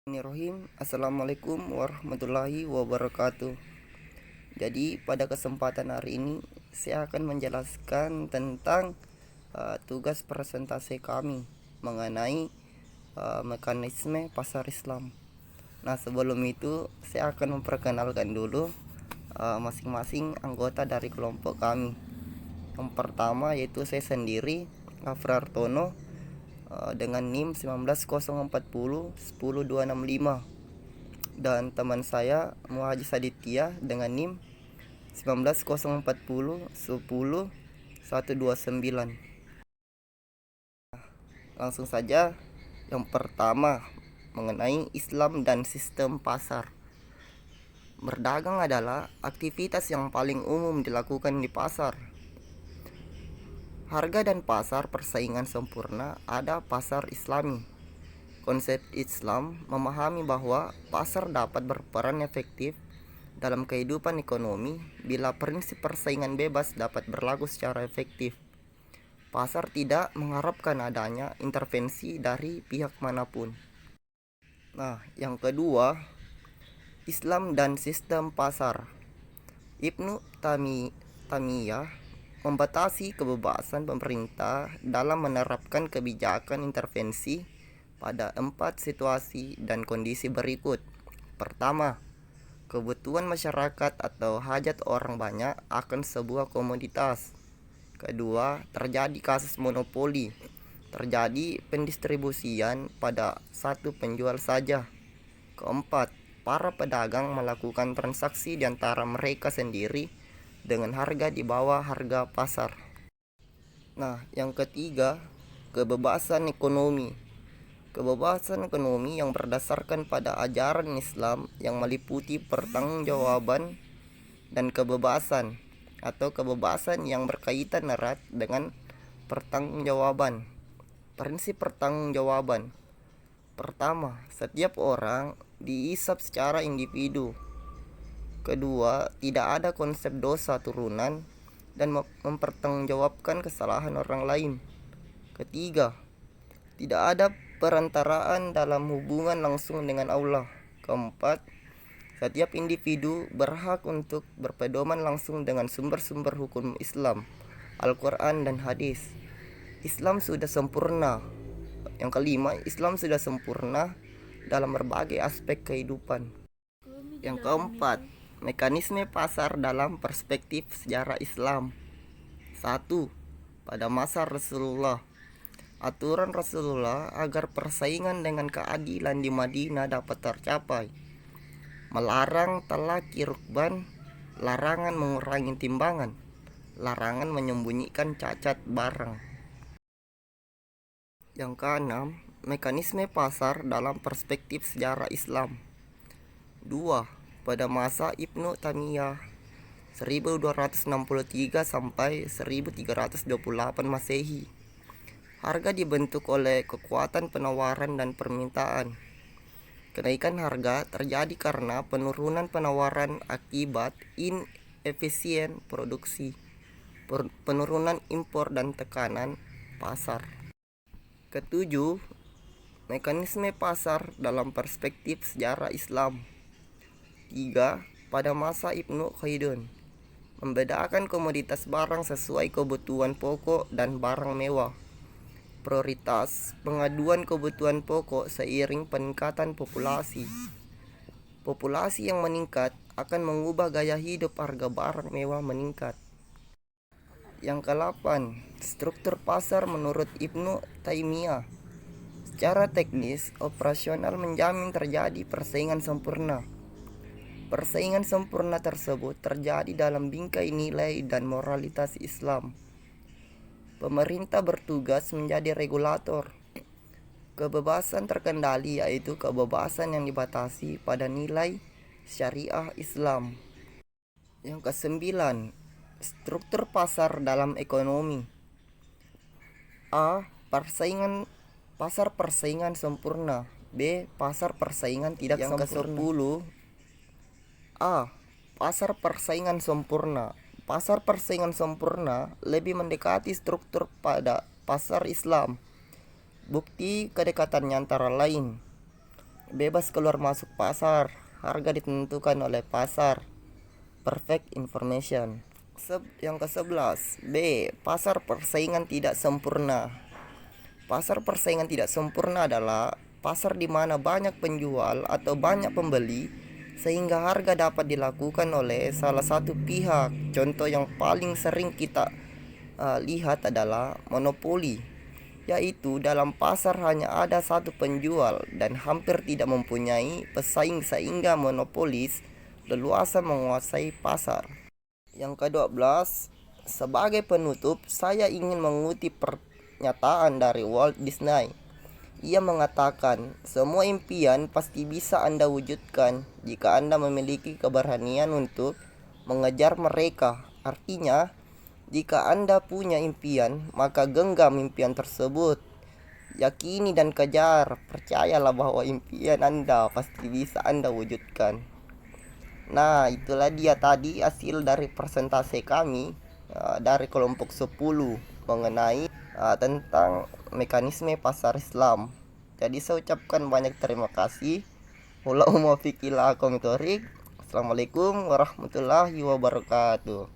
Bismillahirrahmanirrahim. Assalamualaikum warahmatullahi wabarakatuh. Jadi pada kesempatan hari ini saya akan menjelaskan tentang tugas presentasi kami mengenai mekanisme pasar Islam. Nah, sebelum itu saya akan memperkenalkan dulu masing-masing anggota dari kelompok kami. Yang pertama yaitu saya sendiri, Afrartono, dengan NIM 19040 10265, dan teman saya Muhajiz Aditya dengan NIM 19040 10129. Langsung saja. Yang pertama, mengenai Islam dan sistem pasar. Berdagang adalah aktivitas yang paling umum dilakukan di pasar. Harga dan pasar persaingan sempurna ada pasar Islami. Konsep Islam memahami bahwa pasar dapat berperan efektif dalam kehidupan ekonomi bila prinsip persaingan bebas dapat berlaku secara efektif. Pasar tidak mengharapkan adanya intervensi dari pihak manapun. Nah, yang kedua, Islam dan sistem pasar. Ibnu Taimiyah membatasi kebebasan pemerintah dalam menerapkan kebijakan intervensi pada 4 situasi dan kondisi berikut. Pertama, kebutuhan masyarakat atau hajat orang banyak akan sebuah komoditas. Kedua, terjadi kasus monopoli. Terjadi pendistribusian pada satu penjual saja. Keempat, para pedagang melakukan transaksi di antara mereka sendiri dengan harga di bawah harga pasar. Nah, yang ketiga, kebebasan ekonomi. Kebebasan ekonomi yang berdasarkan pada ajaran Islam yang meliputi pertanggungjawaban dan kebebasan, atau kebebasan yang berkaitan erat dengan pertanggungjawaban. Prinsip pertanggungjawaban. Pertama, setiap orang dihisab secara individu. Kedua, tidak ada konsep dosa turunan dan mempertanggungjawabkan kesalahan orang lain. Ketiga, tidak ada perantaraan dalam hubungan langsung dengan Allah. Keempat, setiap individu berhak untuk berpedoman langsung dengan sumber-sumber hukum Islam, Al-Quran dan hadis. Islam sudah sempurna. Yang kelima, Islam sudah sempurna dalam berbagai aspek kehidupan. Yang keempat, mekanisme pasar dalam perspektif sejarah Islam. 1. Pada masa Rasulullah. Aturan Rasulullah agar persaingan dengan keadilan di Madinah dapat tercapai. Melarang talaki rukban, larangan mengurangi timbangan, larangan menyembunyikan cacat barang. Yang keenam, mekanisme pasar dalam perspektif sejarah Islam. 2. Pada masa Ibnu Taimiyah 1263 sampai 1328 Masehi. Harga dibentuk oleh kekuatan penawaran dan permintaan. Kenaikan harga terjadi karena penurunan penawaran akibat inefisien produksi, penurunan impor dan tekanan pasar. Ketujuh, mekanisme pasar dalam perspektif sejarah Islam. 3. Pada masa Ibnu Khaldun, membedakan komoditas barang sesuai kebutuhan pokok dan barang mewah. Prioritas pengaduan kebutuhan pokok seiring peningkatan populasi. Populasi yang meningkat akan mengubah gaya hidup, harga barang mewah meningkat. Yang ke-8, struktur pasar menurut Ibnu Taimiyah. Secara teknis, operasional menjamin terjadi persaingan sempurna. Persaingan sempurna tersebut terjadi dalam bingkai nilai dan moralitas Islam. Pemerintah bertugas menjadi regulator. Kebebasan terkendali yaitu kebebasan yang dibatasi pada nilai syariah Islam. Yang ke-9, struktur pasar dalam ekonomi. A. Pasar persaingan sempurna. B. Pasar persaingan tidak sempurna. Yang ke-10, A. Pasar persaingan sempurna. Pasar persaingan sempurna lebih mendekati struktur pada pasar Islam. Bukti kedekatannya antara lain: bebas keluar masuk pasar, harga ditentukan oleh pasar, perfect information. Yang ke-11, B. Pasar persaingan tidak sempurna. Pasar persaingan tidak sempurna adalah pasar di mana banyak penjual atau banyak pembeli sehingga harga dapat dilakukan oleh salah satu pihak. Contoh yang paling sering kita lihat adalah monopoli, yaitu dalam pasar hanya ada satu penjual dan hampir tidak mempunyai pesaing sehingga monopolis leluasa menguasai pasar. Yang ke-12, sebagai penutup, saya ingin mengutip pernyataan dari Walt Disney. Ia mengatakan, semua impian pasti bisa Anda wujudkan jika Anda memiliki keberanian untuk mengejar mereka. Artinya, jika Anda punya impian, maka genggam impian tersebut. Yakini dan kejar. Percayalah bahwa impian Anda pasti bisa Anda wujudkan. Nah, itulah dia tadi hasil dari presentasi kami dari kelompok 10 mengenai tentang mekanisme pasar Islam. Jadi saya ucapkan banyak terima kasih. Assalamualaikum warahmatullahi wabarakatuh.